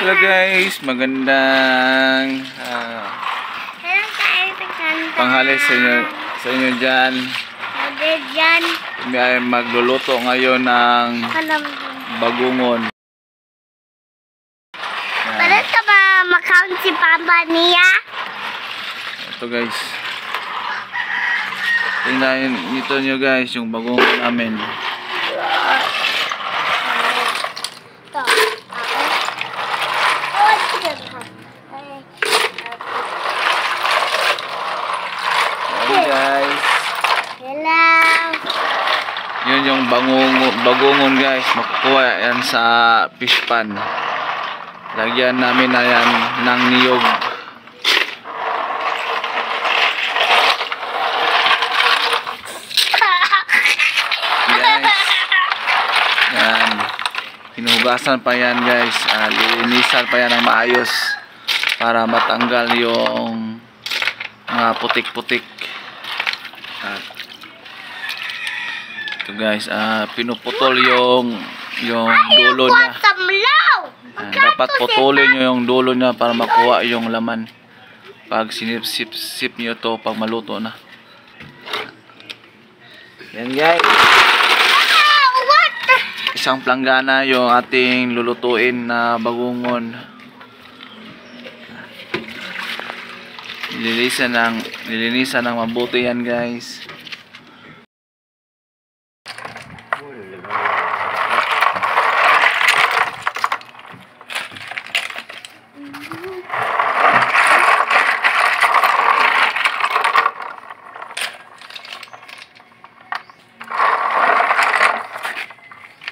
Hello guys, magandang panghali sa inyo dyan. Kami ay magluluto ngayon ng bagungon. Para sa ba makaunt si Papa niya? Ito guys, tingnan nito nyo guys yung bagungon namin. Guys, hello. yun yung bagungon guys, makukuha yan sa fish pan. Lagyan namin na yan ng niyog. Guys, yan, hinugasan pa yan guys, lilinisan pa yan ng maayos para matanggal yung mga putik-putik. Ito guys, pinuputol yung dulo niya. Dapat putulin nyo yung dulo niya para makuha yung laman pag sinip-sip nyo to pag maluto na. Yan guys, isang planggana yung ating lulutuin na bagungon. Nilinisan ng mabuti yan guys.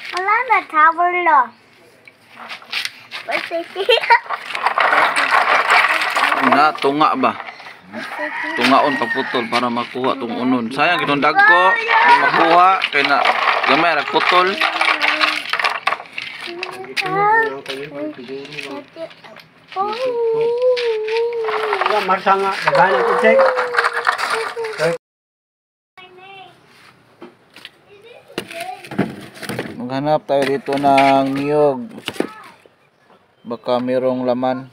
Wala na tower lo. Na tunga ba? Tungaon pagputol para makuha tong unon. Sayang kitong dagko, di makuha kay na gamay ra putol. Ya marsanga dagana ko check. Maghanap tayo dito ng niyog. Baka mayroong laman.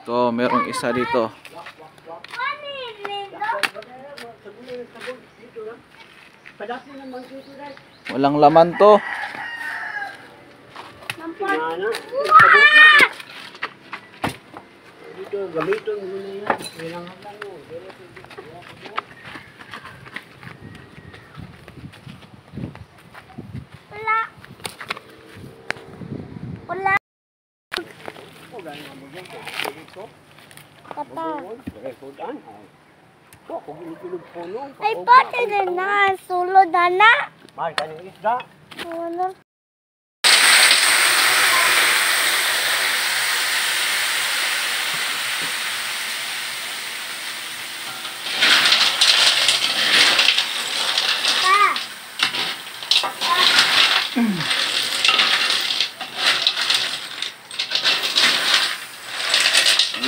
Ito, mayroong isa dito. Walang laman to. Dito gamiton mo na yan. Kailangan mo. Wala. Ay, pati din na. Sulod na. Mahal ka ng isda. Wala.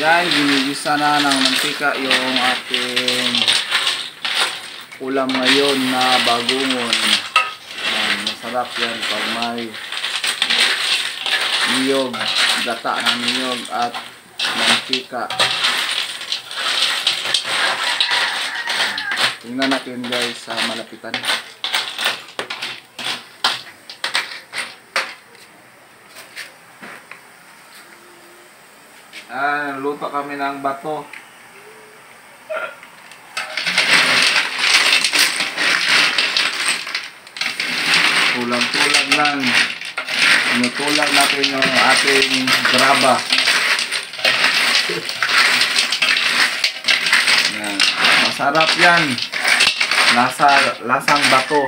Yan, ginigisa na ng mantika yung ating ulam ngayon na bagungon. Yan, masarap yan pag may niyog, gata ng niyog at mantika. Tingnan natin guys sa malapitan. Luto kami ng bato. Tulang-tulang lang. Inutulang natin yung ating graba. Yan. Masarap yan. Lasang bato.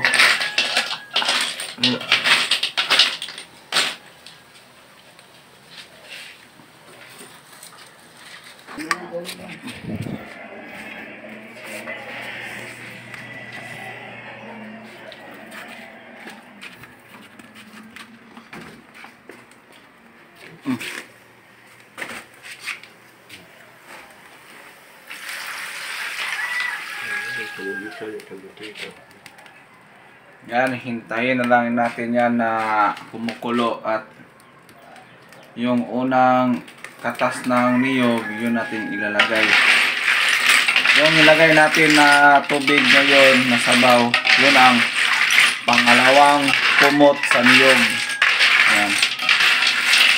Yan, hintayin na lang natin yan na kumukulo at yung unang katas ng niyog, yun natin ilalagay. Yung ilagay natin na tubig ngayon na sabaw, yun ang pangalawang kumot sa niyog. Yan.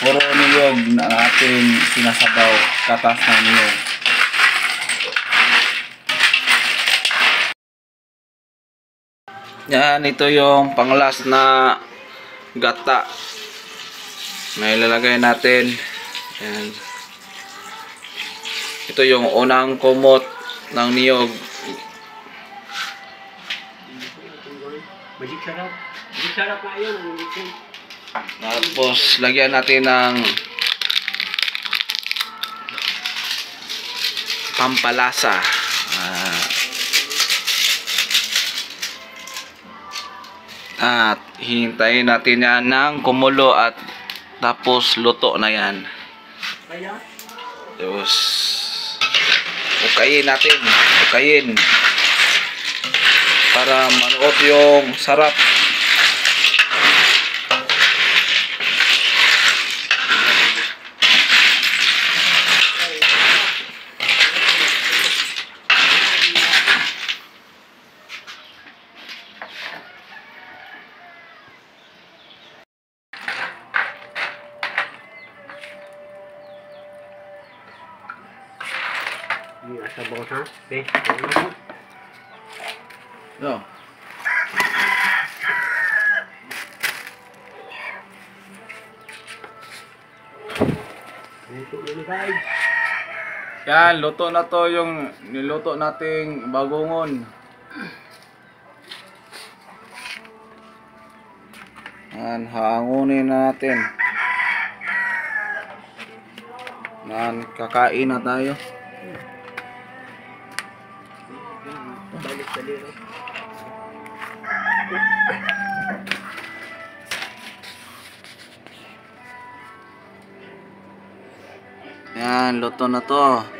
Puro niyog na natin sinasabaw, katas ng niyog. Yan, ito yung panglas na gata na ilalagay natin. Yan. Ito yung unang kumot ng niyog. Magic sarap. Magic sarap na yun. Ang magic. Tapos, lagyan natin ng pampalasa. At hintayin natin yan ng kumulo at tapos luto na yan. Kaya? Tapos ukayin natin. Ukayin. Para manuot yung sarap. Ini asa bawah ha? Okay. No. Ito ini guys. Yan, luto na to yung niluto nating bagongon. Yan, haangunin na natin. Yan, kakain na tayo. Balik tadi. Yan, luto na to.